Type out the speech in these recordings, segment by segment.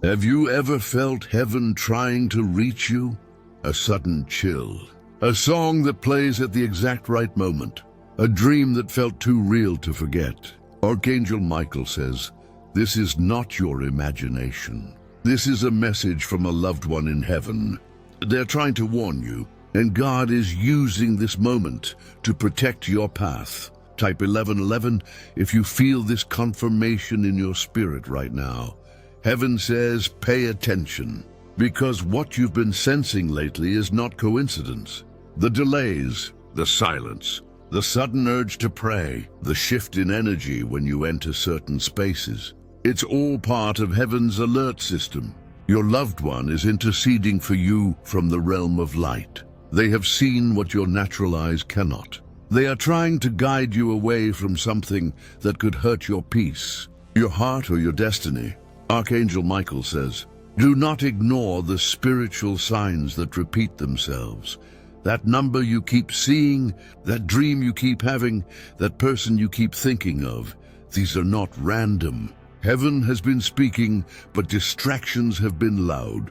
Have you ever felt heaven trying to reach you? A sudden chill. A song that plays at the exact right moment. A dream that felt too real to forget. Archangel Michael says, "This is not your imagination. This is a message from a loved one in heaven. They're trying to warn you, and God is using this moment to protect your path." Type 1111 if you feel this confirmation in your spirit right now. Heaven says, pay attention, because what you've been sensing lately is not coincidence. The delays, the silence, the sudden urge to pray, the shift in energy when you enter certain spaces. It's all part of heaven's alert system. Your loved one is interceding for you from the realm of light. They have seen what your natural eyes cannot. They are trying to guide you away from something that could hurt your peace, your heart, or your destiny. Archangel Michael says, do not ignore the spiritual signs that repeat themselves. That number you keep seeing, that dream you keep having, that person you keep thinking of, these are not random. Heaven has been speaking, but distractions have been loud.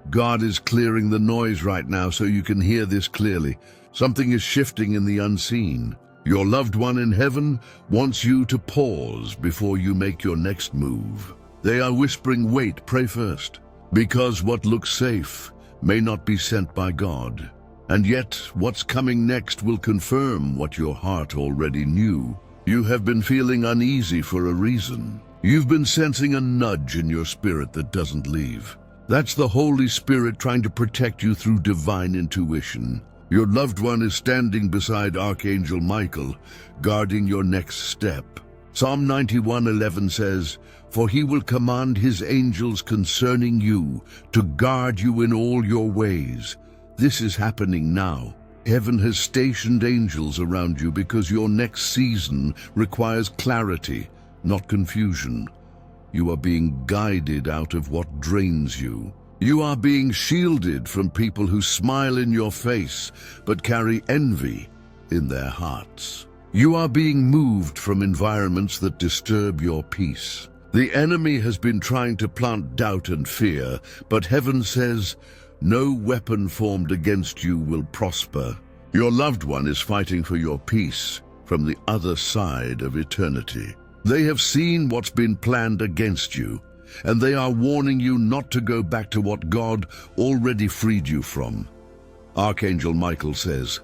God is clearing the noise right now so you can hear this clearly. Something is shifting in the unseen. Your loved one in heaven wants you to pause before you make your next move. They are whispering, wait, pray first, because what looks safe may not be sent by God. And yet, what's coming next will confirm what your heart already knew. You have been feeling uneasy for a reason. You've been sensing a nudge in your spirit that doesn't leave. That's the Holy Spirit trying to protect you through divine intuition. Your loved one is standing beside Archangel Michael, guarding your next step. Psalm 91:11 says, "For he will command his angels concerning you, to guard you in all your ways." This is happening now. Heaven has stationed angels around you because your next season requires clarity, not confusion. You are being guided out of what drains you. You are being shielded from people who smile in your face but carry envy in their hearts. You are being moved from environments that disturb your peace. The enemy has been trying to plant doubt and fear, but heaven says, no weapon formed against you will prosper. Your loved one is fighting for your peace from the other side of eternity. They have seen what's been planned against you, and they are warning you not to go back to what God already freed you from. Archangel Michael says,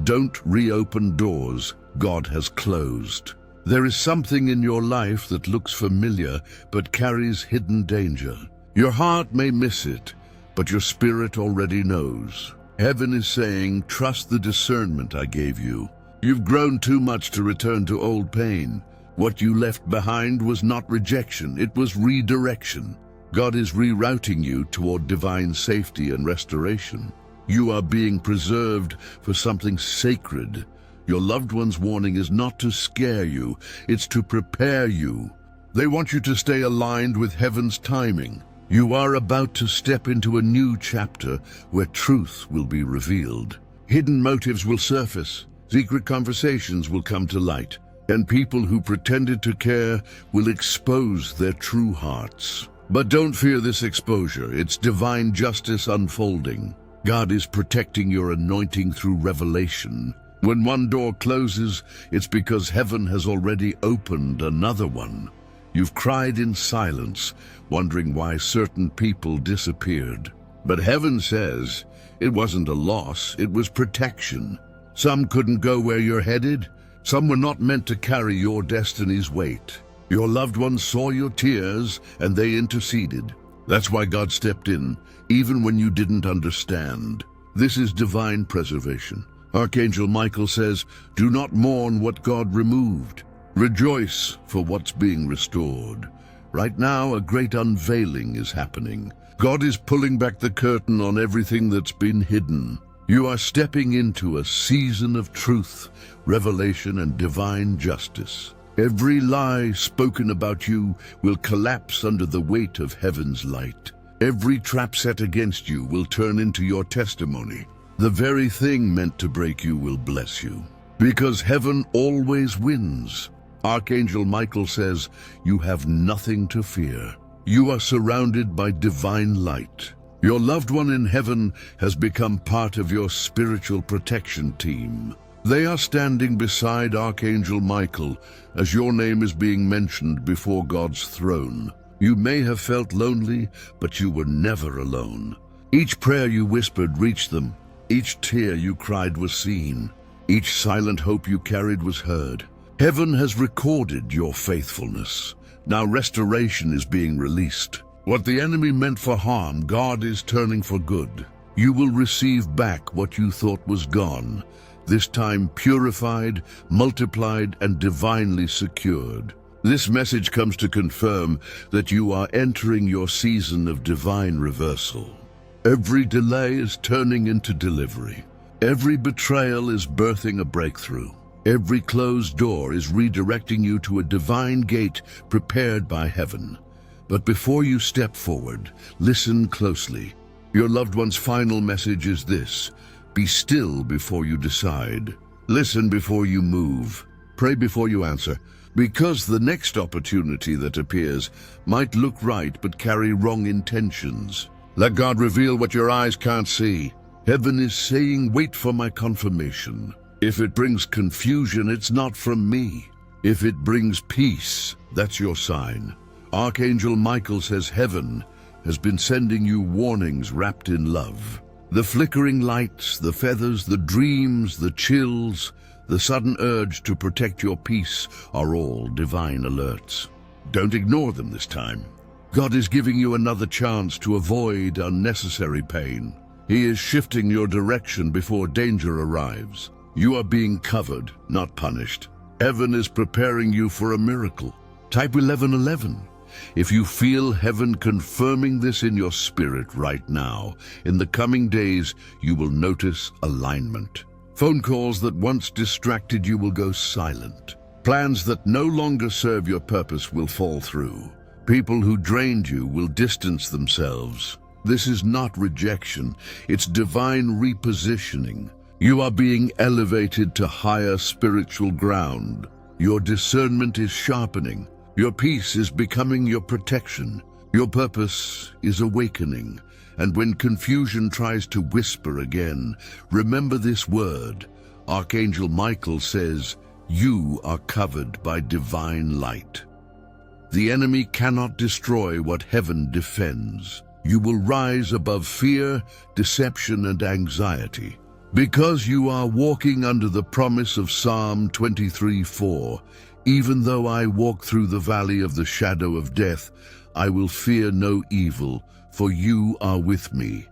don't reopen doors God has closed. There is something in your life that looks familiar but carries hidden danger. Your heart may miss it, but your spirit already knows. Heaven is saying, trust the discernment I gave you. You've grown too much to return to old pain. What you left behind was not rejection, it was redirection. God is rerouting you toward divine safety and restoration. You are being preserved for something sacred. Your loved one's warning is not to scare you, it's to prepare you. They want you to stay aligned with heaven's timing. You are about to step into a new chapter where truth will be revealed. Hidden motives will surface, secret conversations will come to light, and people who pretended to care will expose their true hearts. But don't fear this exposure, it's divine justice unfolding. God is protecting your anointing through revelation. When one door closes, it's because heaven has already opened another one. You've cried in silence, wondering why certain people disappeared. But heaven says it wasn't a loss, it was protection. Some couldn't go where you're headed. Some were not meant to carry your destiny's weight. Your loved ones saw your tears and they interceded. That's why God stepped in, even when you didn't understand. This is divine preservation. Archangel Michael says, do not mourn what God removed. Rejoice for what's being restored. Right now, a great unveiling is happening. God is pulling back the curtain on everything that's been hidden. You are stepping into a season of truth, revelation, and divine justice. Every lie spoken about you will collapse under the weight of heaven's light. Every trap set against you will turn into your testimony. The very thing meant to break you will bless you, because heaven always wins. Archangel Michael says, you have nothing to fear. You are surrounded by divine light. Your loved one in heaven has become part of your spiritual protection team. They are standing beside Archangel Michael as your name is being mentioned before God's throne. You may have felt lonely, but you were never alone. Each prayer you whispered reached them. Each tear you cried was seen. Each silent hope you carried was heard. Heaven has recorded your faithfulness. Now restoration is being released. What the enemy meant for harm, God is turning for good. You will receive back what you thought was gone, this time purified, multiplied, and divinely secured. This message comes to confirm that you are entering your season of divine reversal. Every delay is turning into delivery. Every betrayal is birthing a breakthrough. Every closed door is redirecting you to a divine gate prepared by heaven. But before you step forward, listen closely. Your loved one's final message is this: be still before you decide. Listen before you move. Pray before you answer, because the next opportunity that appears might look right but carry wrong intentions. Let God reveal what your eyes can't see. Heaven is saying, wait for my confirmation. If it brings confusion, it's not from me. If it brings peace, that's your sign. Archangel Michael says heaven has been sending you warnings wrapped in love. The flickering lights, the feathers, the dreams, the chills, the sudden urge to protect your peace are all divine alerts. Don't ignore them this time. God is giving you another chance to avoid unnecessary pain. He is shifting your direction before danger arrives. You are being covered, not punished. Heaven is preparing you for a miracle. Type 1111. If you feel heaven confirming this in your spirit right now, in the coming days you will notice alignment. Phone calls that once distracted you will go silent. Plans that no longer serve your purpose will fall through. People who drained you will distance themselves. This is not rejection, it's divine repositioning. You are being elevated to higher spiritual ground. Your discernment is sharpening. Your peace is becoming your protection. Your purpose is awakening. And when confusion tries to whisper again, remember this word. Archangel Michael says, you are covered by divine light. The enemy cannot destroy what heaven defends. You will rise above fear, deception, and anxiety. Because you are walking under the promise of Psalm 23:4, even though I walk through the valley of the shadow of death, I will fear no evil, for you are with me.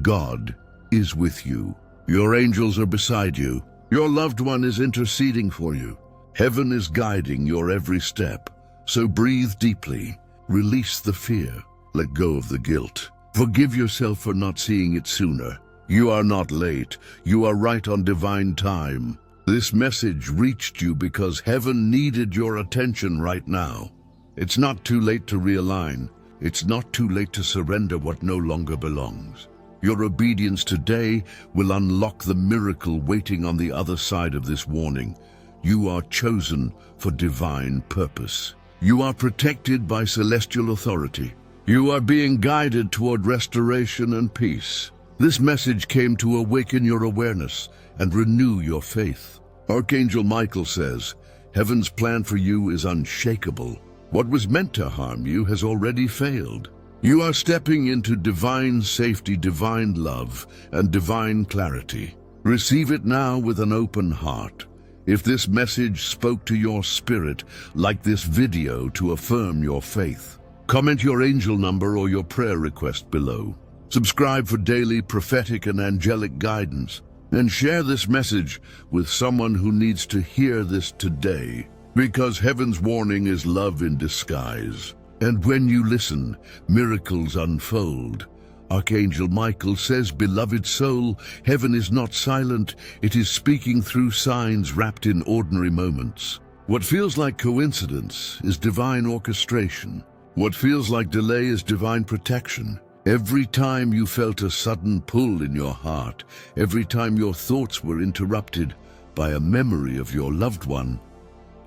God is with you. Your angels are beside you. Your loved one is interceding for you. Heaven is guiding your every step. So breathe deeply. Release the fear. Let go of the guilt. Forgive yourself for not seeing it sooner. You are not late. You are right on divine time. This message reached you because heaven needed your attention right now. It's not too late to realign. It's not too late to surrender what no longer belongs. Your obedience today will unlock the miracle waiting on the other side of this warning. You are chosen for divine purpose. You are protected by celestial authority. You are being guided toward restoration and peace. This message came to awaken your awareness and renew your faith. Archangel Michael says, heaven's plan for you is unshakable. What was meant to harm you has already failed. You are stepping into divine safety, divine love, and divine clarity. Receive it now with an open heart. If this message spoke to your spirit, like this video to affirm your faith. Comment your angel number or your prayer request below. Subscribe for daily prophetic and angelic guidance. And share this message with someone who needs to hear this today. Because heaven's warning is love in disguise. And when you listen, miracles unfold. Archangel Michael says, beloved soul, heaven is not silent. It is speaking through signs wrapped in ordinary moments. What feels like coincidence is divine orchestration. What feels like delay is divine protection. Every time you felt a sudden pull in your heart, every time your thoughts were interrupted by a memory of your loved one,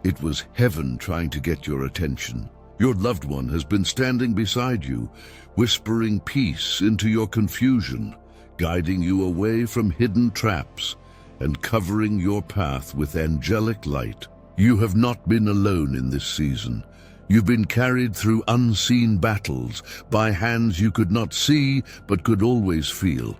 it was heaven trying to get your attention. Your loved one has been standing beside you, whispering peace into your confusion, guiding you away from hidden traps and covering your path with angelic light. You have not been alone in this season. You've been carried through unseen battles by hands you could not see but could always feel.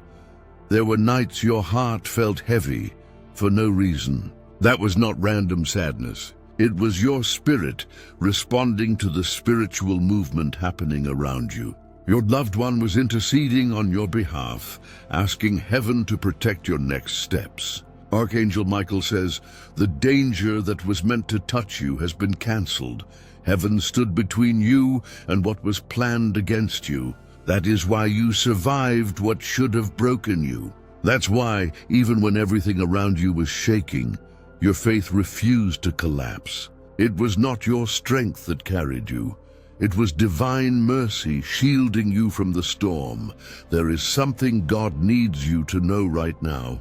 There were nights your heart felt heavy for no reason. That was not random sadness. It was your spirit responding to the spiritual movement happening around you. Your loved one was interceding on your behalf, asking heaven to protect your next steps. Archangel Michael says, the danger that was meant to touch you has been cancelled. Heaven stood between you and what was planned against you. That is why you survived what should have broken you. That's why, even when everything around you was shaking, your faith refused to collapse. It was not your strength that carried you. It was divine mercy shielding you from the storm. There is something God needs you to know right now.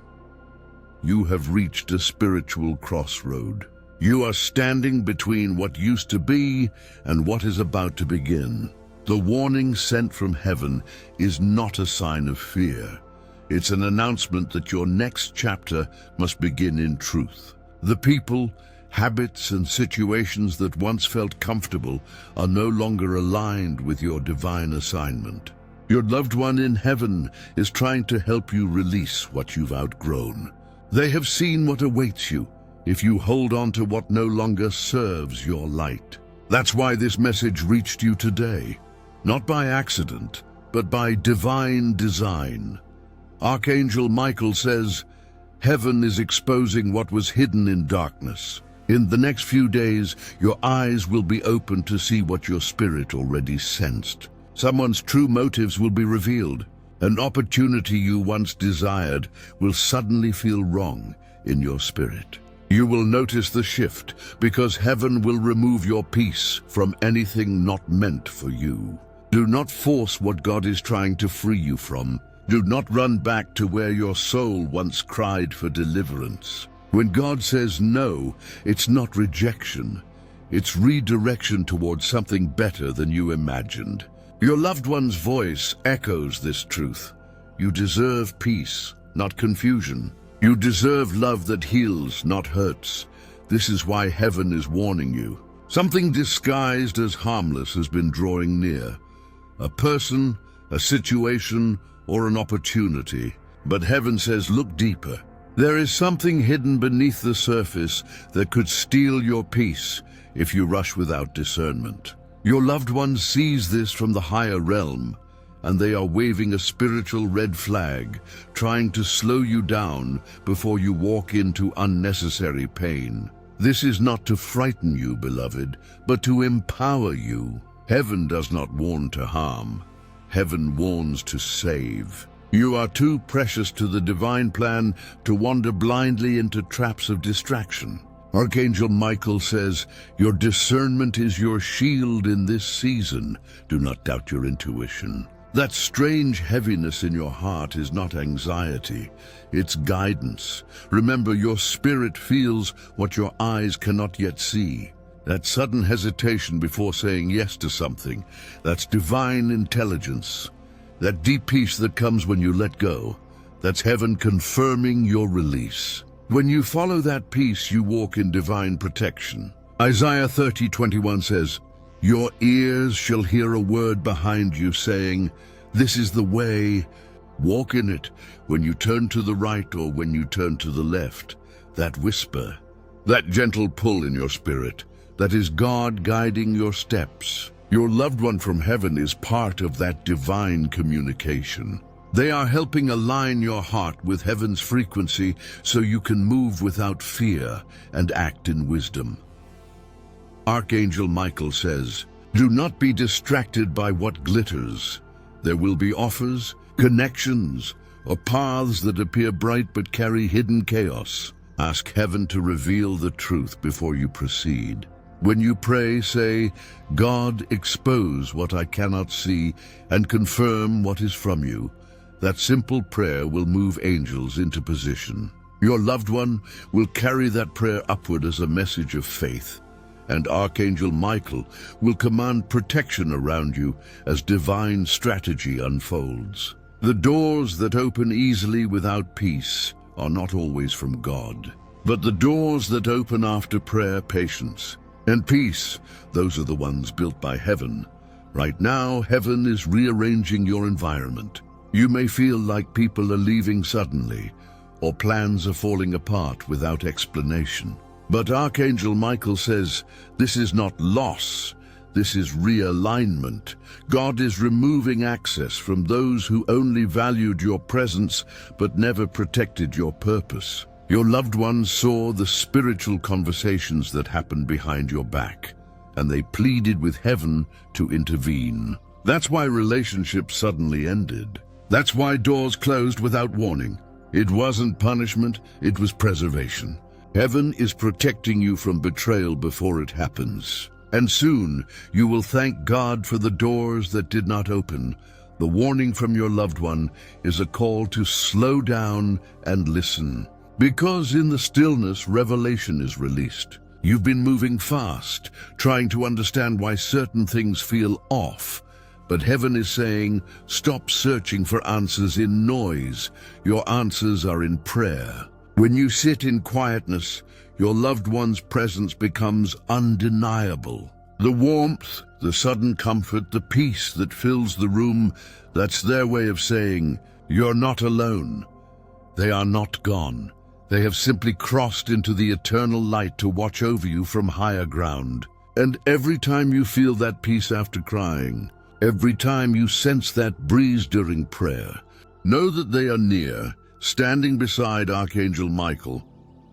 You have reached a spiritual crossroad. You are standing between what used to be and what is about to begin. The warning sent from heaven is not a sign of fear. It's an announcement that your next chapter must begin in truth. The people, habits, and situations that once felt comfortable are no longer aligned with your divine assignment. Your loved one in heaven is trying to help you release what you've outgrown. They have seen what awaits you if you hold on to what no longer serves your light. That's why this message reached you today, not by accident, but by divine design. Archangel Michael says, heaven is exposing what was hidden in darkness. In the next few days, your eyes will be open to see what your spirit already sensed. Someone's true motives will be revealed. An opportunity you once desired will suddenly feel wrong in your spirit. You will notice the shift because heaven will remove your peace from anything not meant for you. Do not force what God is trying to free you from. Do not run back to where your soul once cried for deliverance. When God says no, it's not rejection. It's redirection towards something better than you imagined. Your loved one's voice echoes this truth. You deserve peace, not confusion. You deserve love that heals, not hurts. This is why heaven is warning you. Something disguised as harmless has been drawing near. A person, a situation, or an opportunity. But heaven says, look deeper. There is something hidden beneath the surface that could steal your peace if you rush without discernment. Your loved one sees this from the higher realm, and they are waving a spiritual red flag, trying to slow you down before you walk into unnecessary pain. This is not to frighten you, beloved, but to empower you. Heaven does not warn to harm. Heaven warns to save. You are too precious to the divine plan to wander blindly into traps of distraction. Archangel Michael says, your discernment is your shield in this season. Do not doubt your intuition. That strange heaviness in your heart is not anxiety, it's guidance. Remember, your spirit feels what your eyes cannot yet see. That sudden hesitation before saying yes to something, that's divine intelligence. That deep peace that comes when you let go, that's heaven confirming your release. When you follow that peace, you walk in divine protection. Isaiah 30:21 says, your ears shall hear a word behind you saying, this is the way, walk in it. When you turn to the right or when you turn to the left, that whisper, that gentle pull in your spirit, that is God guiding your steps. Your loved one from heaven is part of that divine communication. They are helping align your heart with heaven's frequency so you can move without fear and act in wisdom. Archangel Michael says, do not be distracted by what glitters. There will be offers, connections, or paths that appear bright but carry hidden chaos. Ask heaven to reveal the truth before you proceed. When you pray, say, God, expose what I cannot see and confirm what is from you. That simple prayer will move angels into position. Your loved one will carry that prayer upward as a message of faith. and Archangel Michael will command protection around you as divine strategy unfolds. The doors that open easily without peace are not always from God, but the doors that open after prayer, patience, and peace, those are the ones built by heaven. Right now, heaven is rearranging your environment. You may feel like people are leaving suddenly, or plans are falling apart without explanation. But Archangel Michael says, this is not loss, this is realignment. God is removing access from those who only valued your presence but never protected your purpose. Your loved ones saw the spiritual conversations that happened behind your back, and they pleaded with heaven to intervene. That's why relationships suddenly ended. That's why doors closed without warning. It wasn't punishment, it was preservation. Heaven is protecting you from betrayal before it happens. And soon, you will thank God for the doors that did not open. The warning from your loved one is a call to slow down and listen. Because in the stillness, revelation is released. You've been moving fast, trying to understand why certain things feel off. But heaven is saying, stop searching for answers in noise. Your answers are in prayer. When you sit in quietness, your loved one's presence becomes undeniable. The warmth, the sudden comfort, the peace that fills the room, that's their way of saying, you're not alone. They are not gone. They have simply crossed into the eternal light to watch over you from higher ground. And every time you feel that peace after crying, every time you sense that breeze during prayer, know that they are near, standing beside Archangel Michael,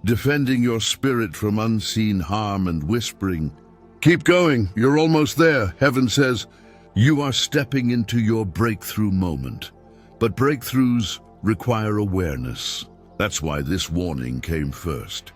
defending your spirit from unseen harm and whispering, keep going, you're almost there. Heaven says, you are stepping into your breakthrough moment. But breakthroughs require awareness. That's why this warning came first,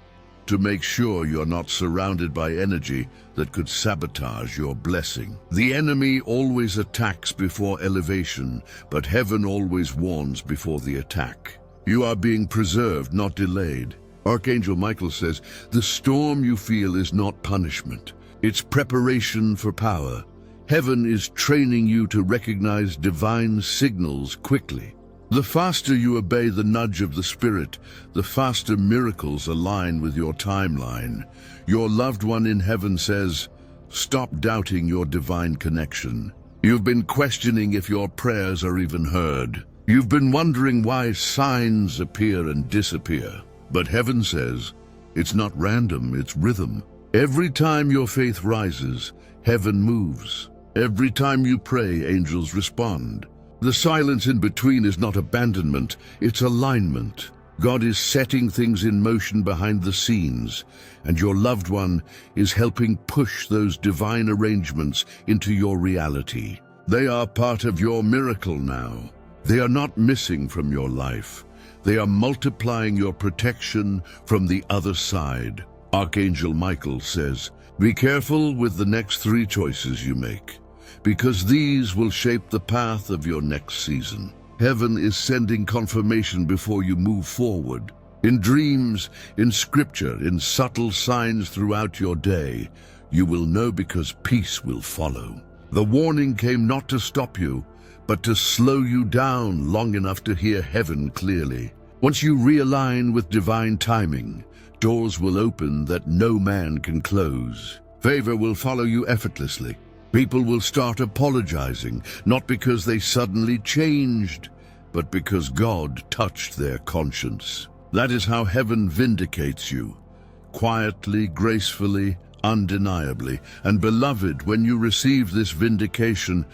to make sure you're not surrounded by energy that could sabotage your blessing. The enemy always attacks before elevation, but heaven always warns before the attack. You are being preserved, not delayed. Archangel Michael says, the storm you feel is not punishment. It's preparation for power. Heaven is training you to recognize divine signals quickly. The faster you obey the nudge of the Spirit, the faster miracles align with your timeline. Your loved one in heaven says, stop doubting your divine connection. You've been questioning if your prayers are even heard. You've been wondering why signs appear and disappear. But heaven says, it's not random, it's rhythm. Every time your faith rises, heaven moves. Every time you pray, angels respond. The silence in between is not abandonment, it's alignment. God is setting things in motion behind the scenes, and your loved one is helping push those divine arrangements into your reality. They are part of your miracle now. They are not missing from your life. They are multiplying your protection from the other side. Archangel Michael says, be careful with the next 3 choices you make, because these will shape the path of your next season. Heaven is sending confirmation before you move forward. In dreams, in scripture, in subtle signs throughout your day, you will know because peace will follow. The warning came not to stop you, but to slow you down long enough to hear heaven clearly. Once you realign with divine timing, doors will open that no man can close. Favor will follow you effortlessly. People will start apologizing, not because they suddenly changed, but because God touched their conscience. That is how heaven vindicates you, quietly, gracefully, undeniably. And beloved, when you receive this vindication,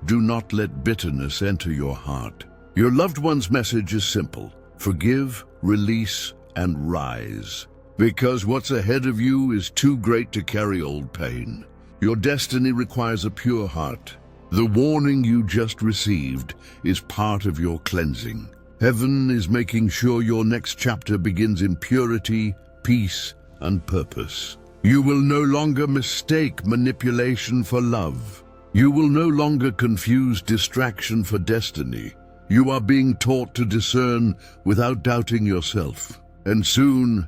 do not let bitterness enter your heart. Your loved one's message is simple: forgive, release, and rise. Because what's ahead of you is too great to carry old pain. Your destiny requires a pure heart. The warning you just received is part of your cleansing. Heaven is making sure your next chapter begins in purity, peace, and purpose. You will no longer mistake manipulation for love. You will no longer confuse distraction for destiny. You are being taught to discern without doubting yourself. And soon,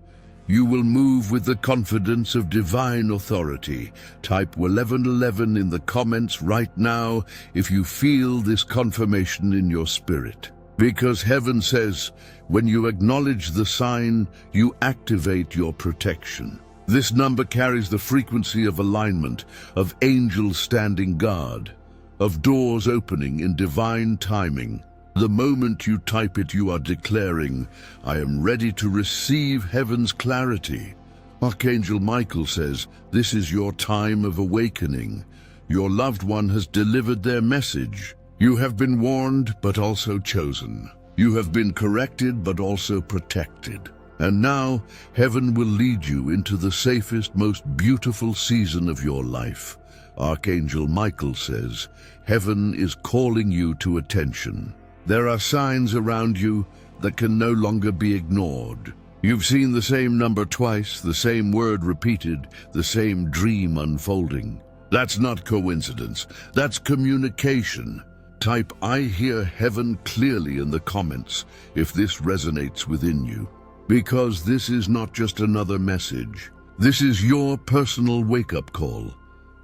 You will move with the confidence of divine authority. Type 1111 in the comments right now if you feel this confirmation in your spirit. Because heaven says, when you acknowledge the sign, you activate your protection. This number carries the frequency of alignment, of angels standing guard, of doors opening in divine timing. The moment you type it, you are declaring, I am ready to receive heaven's clarity. Archangel Michael says, this is your time of awakening. Your loved one has delivered their message. You have been warned, but also chosen. You have been corrected, but also protected. And now, heaven will lead you into the safest, most beautiful season of your life. Archangel Michael says, heaven is calling you to attention. There are signs around you that can no longer be ignored. You've seen the same number twice, the same word repeated, the same dream unfolding. That's not coincidence. That's communication. Type I hear heaven clearly in the comments if this resonates within you. Because this is not just another message. This is your personal wake-up call.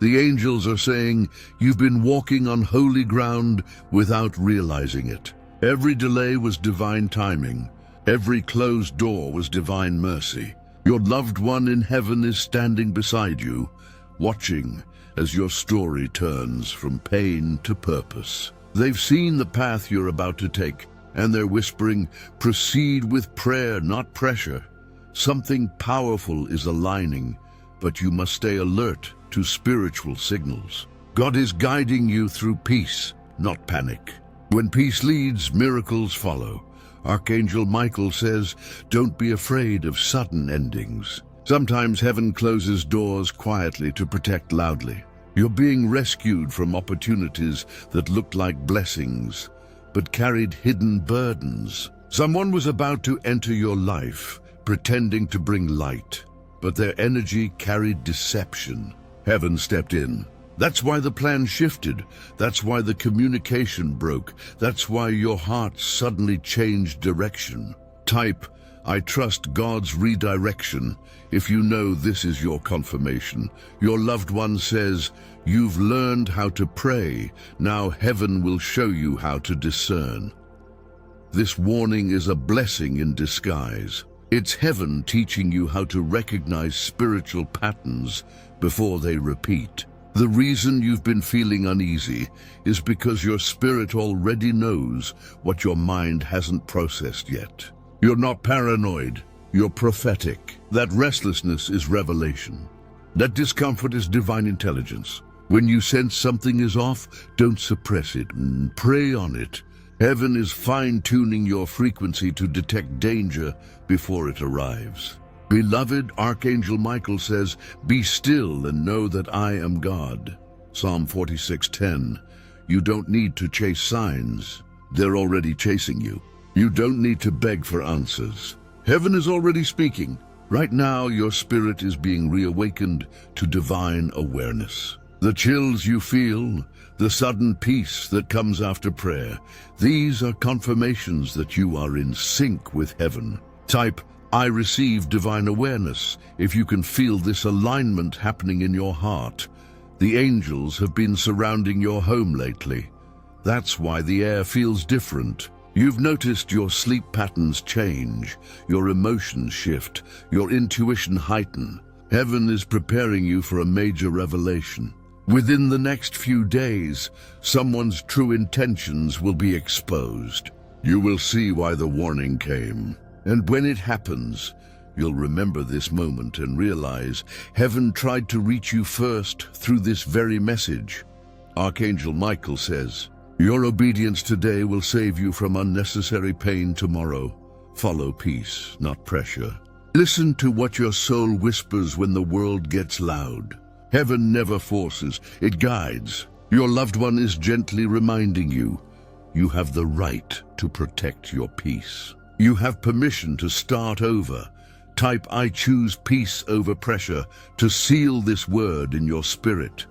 The angels are saying you've been walking on holy ground without realizing it. Every delay was divine timing. Every closed door was divine mercy. Your loved one in heaven is standing beside you, watching as your story turns from pain to purpose. They've seen the path you're about to take, and they're whispering, proceed with prayer, not pressure. Something powerful is aligning, but you must stay alert to spiritual signals. God is guiding you through peace, not panic. When peace leads, miracles follow. Archangel Michael says, don't be afraid of sudden endings. Sometimes heaven closes doors quietly to protect loudly. You're being rescued from opportunities that looked like blessings, but carried hidden burdens. Someone was about to enter your life, pretending to bring light, but their energy carried deception. Heaven stepped in. That's why the plan shifted. That's why the communication broke. That's why your heart suddenly changed direction. Type, I trust God's redirection if you know this is your confirmation. Your loved one says, you've learned how to pray. Now heaven will show you how to discern. This warning is a blessing in disguise. It's heaven teaching you how to recognize spiritual patterns before they repeat. The reason you've been feeling uneasy is because your spirit already knows what your mind hasn't processed yet. You're not paranoid, you're prophetic. That restlessness is revelation. That discomfort is divine intelligence. When you sense something is off, don't suppress it, pray on it. Heaven is fine-tuning your frequency to detect danger before it arrives. Beloved, Archangel Michael says, be still and know that I am God. Psalm 46:10. You don't need to chase signs. They're already chasing you. You don't need to beg for answers. Heaven is already speaking. Right now, your spirit is being reawakened to divine awareness. The chills you feel, the sudden peace that comes after prayer, these are confirmations that you are in sync with heaven. Type, I receive divine awareness if you can feel this alignment happening in your heart. The angels have been surrounding your home lately. That's why the air feels different. You've noticed your sleep patterns change, your emotions shift, your intuition heighten. Heaven is preparing you for a major revelation. Within the next few days, someone's true intentions will be exposed. You will see why the warning came. And when it happens, you'll remember this moment and realize heaven tried to reach you first through this very message. Archangel Michael says, your obedience today will save you from unnecessary pain tomorrow. Follow peace, not pressure. Listen to what your soul whispers when the world gets loud. Heaven never forces, it guides. Your loved one is gently reminding you, you have the right to protect your peace. You have permission to start over. Type, I choose peace over pressure to seal this word in your spirit.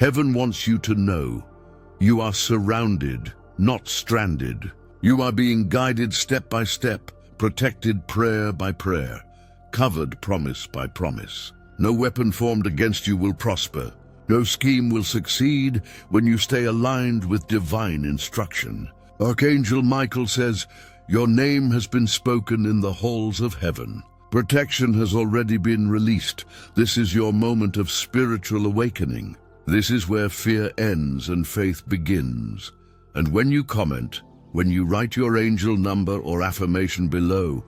Heaven wants you to know you are surrounded, not stranded. You are being guided step by step, protected prayer by prayer. covered promise by promise. No weapon formed against you will prosper. No scheme will succeed when you stay aligned with divine instruction. Archangel Michael says, your name has been spoken in the halls of heaven. Protection has already been released. This is your moment of spiritual awakening. This is where fear ends and faith begins. And when you comment, when you write your angel number or affirmation below,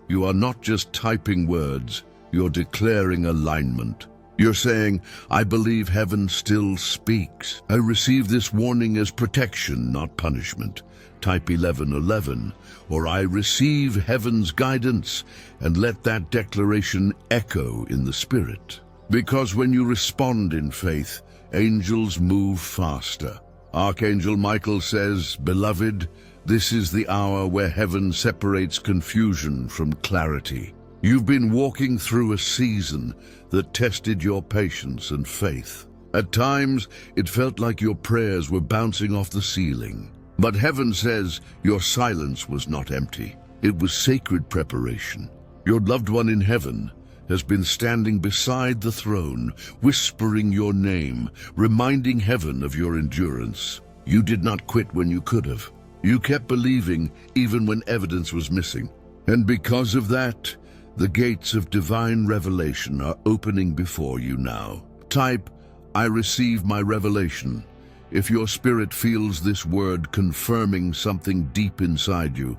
you are not just typing words, you're declaring alignment. You're saying, I believe heaven still speaks. I receive this warning as protection, not punishment. Type 1111, or I receive heaven's guidance, and let that declaration echo in the spirit. Because when you respond in faith, angels move faster. Archangel Michael says, beloved, this is the hour where heaven separates confusion from clarity. You've been walking through a season that tested your patience and faith. At times, it felt like your prayers were bouncing off the ceiling. But heaven says your silence was not empty. It was sacred preparation. Your loved one in heaven has been standing beside the throne, whispering your name, reminding heaven of your endurance. You did not quit when you could have. You kept believing even when evidence was missing. And because of that, the gates of divine revelation are opening before you now. Type, I receive my revelation. If your spirit feels this word confirming something deep inside you,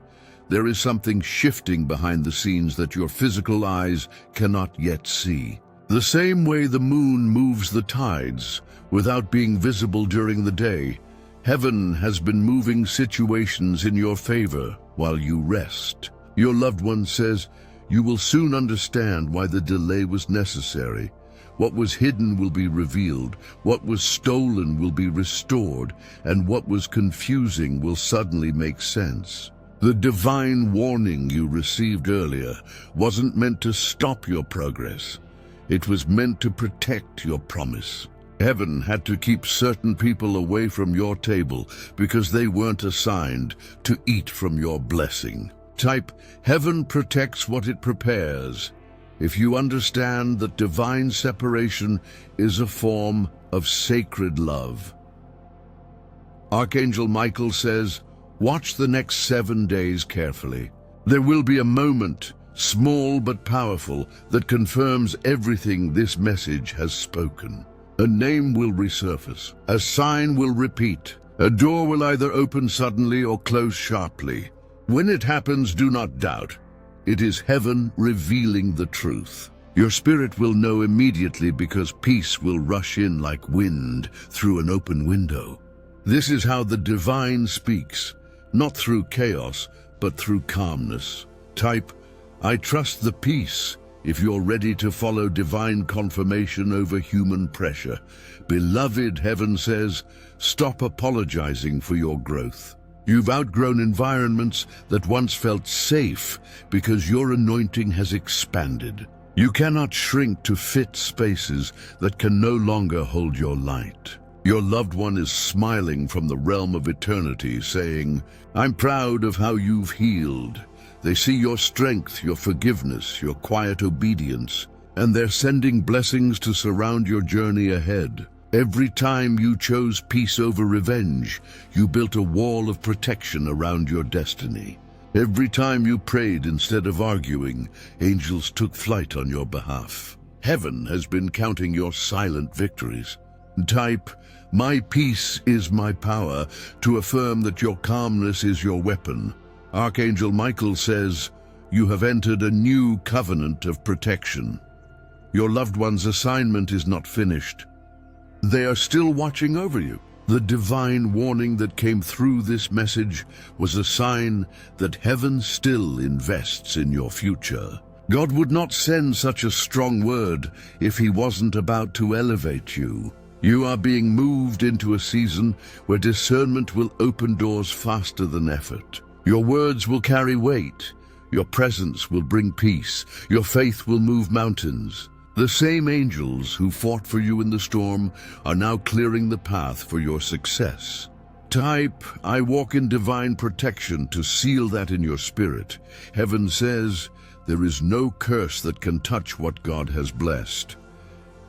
there is something shifting behind the scenes that your physical eyes cannot yet see. The same way the moon moves the tides without being visible during the day, heaven has been moving situations in your favor while you rest. Your loved one says, you will soon understand why the delay was necessary. What was hidden will be revealed, what was stolen will be restored, and what was confusing will suddenly make sense. The divine warning you received earlier wasn't meant to stop your progress. It was meant to protect your promise. Heaven had to keep certain people away from your table because they weren't assigned to eat from your blessing. Type, heaven protects what it prepares. If you understand that divine separation is a form of sacred love. Archangel Michael says, watch the next 7 days carefully. There will be a moment, small but powerful, that confirms everything this message has spoken. A name will resurface, a sign will repeat, a door will either open suddenly or close sharply. When it happens, do not doubt. It is heaven revealing the truth. Your spirit will know immediately because peace will rush in like wind through an open window. This is how the divine speaks, not through chaos, but through calmness. Type, I trust the peace, if you're ready to follow divine confirmation over human pressure. Beloved, heaven says, stop apologizing for your growth. You've outgrown environments that once felt safe because your anointing has expanded. You cannot shrink to fit spaces that can no longer hold your light. Your loved one is smiling from the realm of eternity, saying, I'm proud of how you've healed. They see your strength, your forgiveness, your quiet obedience, and they're sending blessings to surround your journey ahead. Every time you chose peace over revenge, you built a wall of protection around your destiny. Every time you prayed instead of arguing, angels took flight on your behalf. Heaven has been counting your silent victories. Type, my peace is my power, to affirm that your calmness is your weapon. Archangel Michael says, you have entered a new covenant of protection. Your loved one's assignment is not finished. They are still watching over you. The divine warning that came through this message was a sign that heaven still invests in your future. God would not send such a strong word if he wasn't about to elevate you. You are being moved into a season where discernment will open doors faster than effort. Your words will carry weight. Your presence will bring peace. Your faith will move mountains. The same angels who fought for you in the storm are now clearing the path for your success. Type, I walk in divine protection to seal that in your spirit. Heaven says, there is no curse that can touch what God has blessed.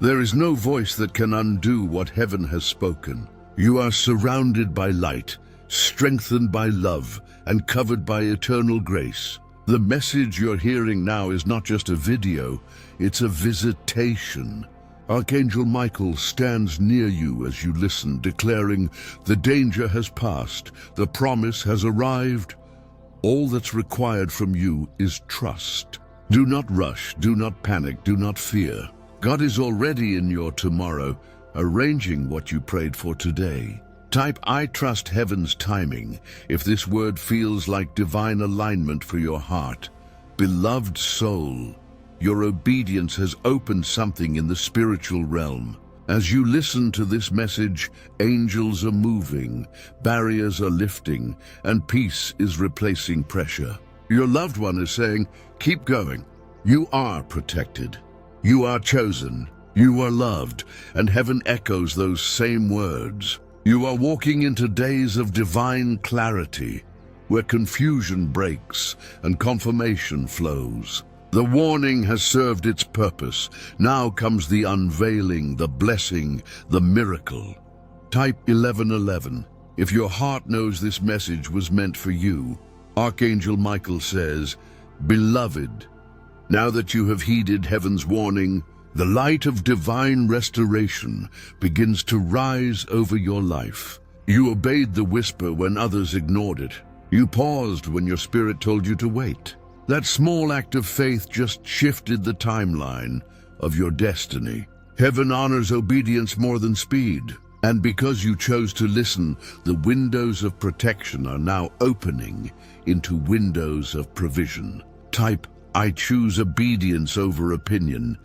There is no voice that can undo what heaven has spoken. You are surrounded by light, strengthened by love, and covered by eternal grace. The message you're hearing now is not just a video, it's a visitation. Archangel Michael stands near you as you listen, declaring, "The danger has passed, the promise has arrived. All that's required from you is trust." Do not rush, do not panic, do not fear. God is already in your tomorrow, arranging what you prayed for today. Type, "I trust heaven's timing," if this word feels like divine alignment for your heart. Beloved soul, your obedience has opened something in the spiritual realm. As you listen to this message, angels are moving, barriers are lifting, and peace is replacing pressure. Your loved one is saying, "Keep going. You are protected. You are chosen. You are loved," and heaven echoes those same words. You are walking into days of divine clarity, where confusion breaks and confirmation flows. The warning has served its purpose. Now comes the unveiling, the blessing, the miracle. Type 1111 if your heart knows this message was meant for you. Archangel Michael says, "Beloved, now that you have heeded heaven's warning, the light of divine restoration begins to rise over your life." You obeyed the whisper when others ignored it. You paused when your spirit told you to wait. That small act of faith just shifted the timeline of your destiny. Heaven honors obedience more than speed. And because you chose to listen, the windows of protection are now opening into windows of provision. Type, "I choose obedience over opinion."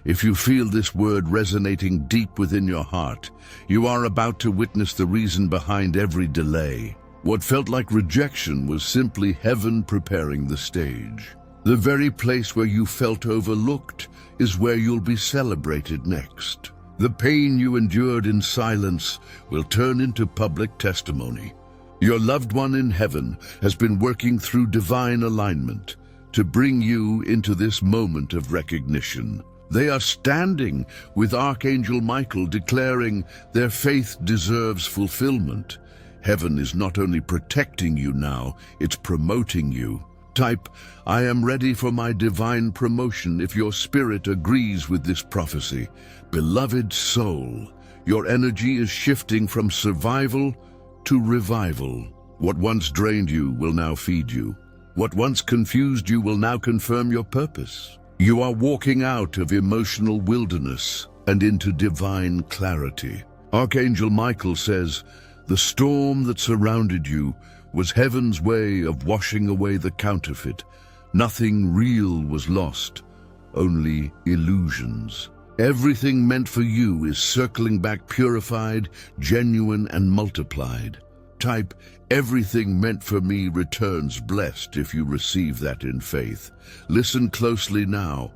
If you feel this word resonating deep within your heart, you are about to witness the reason behind every delay. What felt like rejection was simply heaven preparing the stage. The very place where you felt overlooked is where you'll be celebrated next. The pain you endured in silence will turn into public testimony. Your loved one in heaven has been working through divine alignment to bring you into this moment of recognition. They are standing with Archangel Michael, declaring their faith deserves fulfillment. Heaven is not only protecting you now, it's promoting you. Type, "I am ready for my divine promotion," if your spirit agrees with this prophecy. Beloved soul, your energy is shifting from survival to revival. What once drained you will now feed you. What once confused you will now confirm your purpose. You are walking out of emotional wilderness and into divine clarity. Archangel Michael says, "The storm that surrounded you was heaven's way of washing away the counterfeit. Nothing real was lost, only illusions. Everything meant for you is circling back purified, genuine, and multiplied." Type, "Everything meant for me returns blessed," if you receive that in faith. Listen closely now.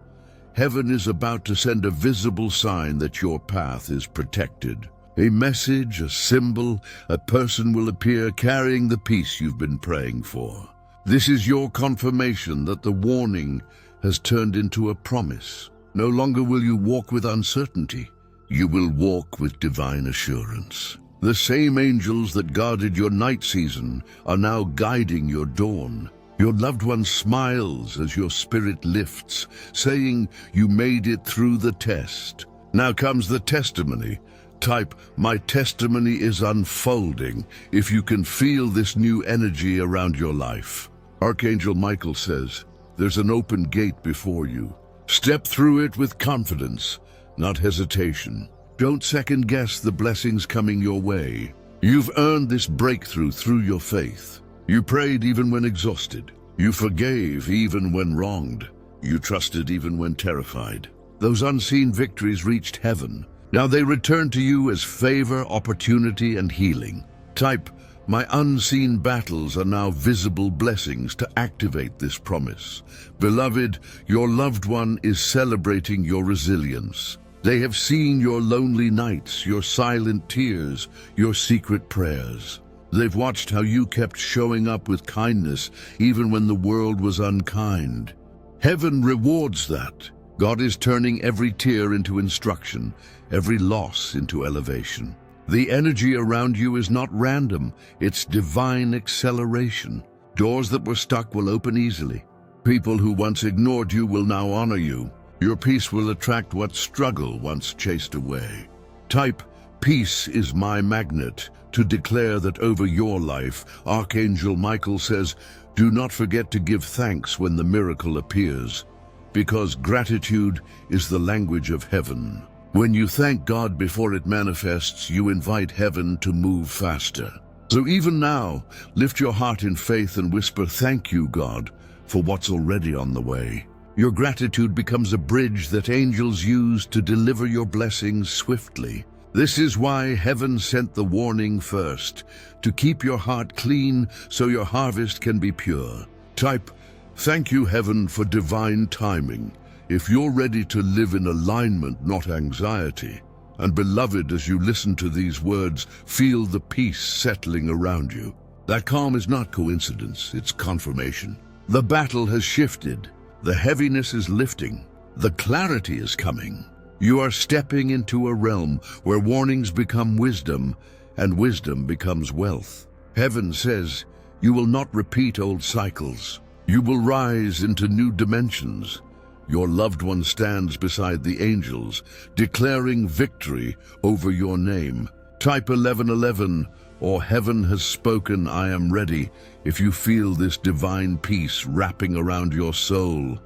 Heaven is about to send a visible sign that your path is protected. A message, a symbol, a person will appear carrying the peace you've been praying for. This is your confirmation that the warning has turned into a promise. No longer will you walk with uncertainty. You will walk with divine assurance. The same angels that guarded your night season are now guiding your dawn. Your loved one smiles as your spirit lifts, saying you made it through the test. Now comes the testimony. Type, "My testimony is unfolding," if you can feel this new energy around your life. Archangel Michael says, "There's an open gate before you. Step through it with confidence, not hesitation. Don't second-guess the blessings coming your way. You've earned this breakthrough through your faith. You prayed even when exhausted. You forgave even when wronged. You trusted even when terrified. Those unseen victories reached heaven. Now they return to you as favor, opportunity, and healing." Type, "My unseen battles are now visible blessings," to activate this promise. Beloved, your loved one is celebrating your resilience. They have seen your lonely nights, your silent tears, your secret prayers. They've watched how you kept showing up with kindness even when the world was unkind. Heaven rewards that. God is turning every tear into instruction, every loss into elevation. The energy around you is not random, it's divine acceleration. Doors that were stuck will open easily. People who once ignored you will now honor you. Your peace will attract what struggle once chased away. Type, "Peace is my magnet," to declare that over your life. Archangel Michael says, "Do not forget to give thanks when the miracle appears, because gratitude is the language of heaven." When you thank God before it manifests, you invite heaven to move faster. So even now, lift your heart in faith and whisper, "Thank you, God, for what's already on the way." Your gratitude becomes a bridge that angels use to deliver your blessings swiftly. This is why heaven sent the warning first, to keep your heart clean so your harvest can be pure. Type, "Thank you, heaven, for divine timing," if you're ready to live in alignment, not anxiety. And beloved, as you listen to these words, feel the peace settling around you. That calm is not coincidence, it's confirmation. The battle has shifted, the heaviness is lifting, the clarity is coming. You are stepping into a realm where warnings become wisdom and wisdom becomes wealth. Heaven says, you will not repeat old cycles. You will rise into new dimensions. Your loved one stands beside the angels, declaring victory over your name. Type 1111, or "Heaven has spoken, I am ready," if you feel this divine peace wrapping around your soul.